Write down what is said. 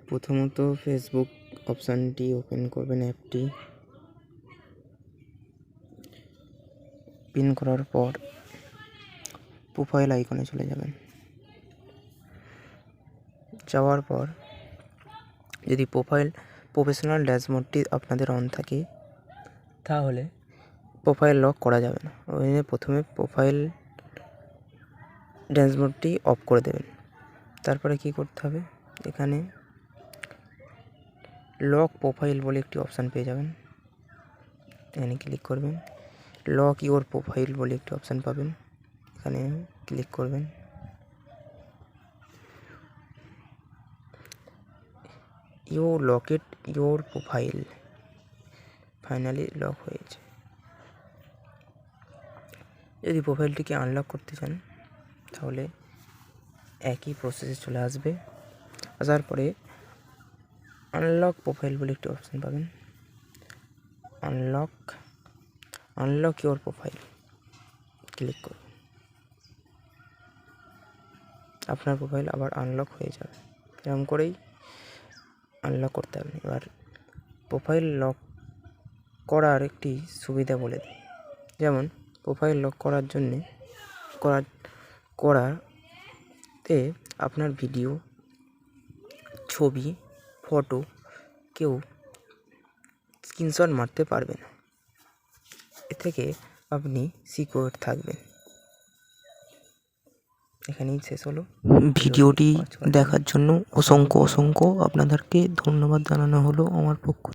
প্রথমত ফেসবুক অপশানটি ওপেন করবেন, অ্যাপটি পিন করার পর প্রোফাইল আইকনে চলে যাবেন। যাওয়ার পর যদি প্রফেশনাল ড্যাশবোর্ডটি আপনাদের অন থাকে তাহলে প্রোফাইল লক করা যাবে না। ওই জন্য প্রথমে প্রোফাইল ড্যাশবোর্ডটি অফ করে দেবেন। তারপরে কি করতে হবে, এখানে লক প্রোফাইল বলে একটি অপশান পেয়ে যাবেন, এখানে ক্লিক করবেন। লক ইওর প্রোফাইল বলে একটি অপশান পাবেন, এখানে ক্লিক করবেন। You locate your profile, finally lock হয়েছে। যদি প্রোফাইলটিকে আনলক করতে চান তাহলে একই প্রসেসে চলে আসবে। আসার পরে আনলক প্রোফাইল বলে একটি অপশান পাবেন, আনলক ইওর প্রোফাইল ক্লিক করুন। আপনার প্রোফাইল আবার আনলক হয়ে যাবে। এরকম করেই আনলক করতে হবে। এবার প্রোফাইল লক করার একটি সুবিধা বলে দিই। যেমন প্রোফাইল লক করার জন্যে করাতে আপনার ভিডিও, ছবি, ফটো কেউ স্ক্রিনশট মারতে পারবে না। এ থেকে আপনি সিকিউর থাকবেন। এখানেই শেষ হলো। ভিডিওটি দেখার জন্য অসংখ্য আপনাদেরকে ধন্যবাদ জানানো হলো আমার পক্ষ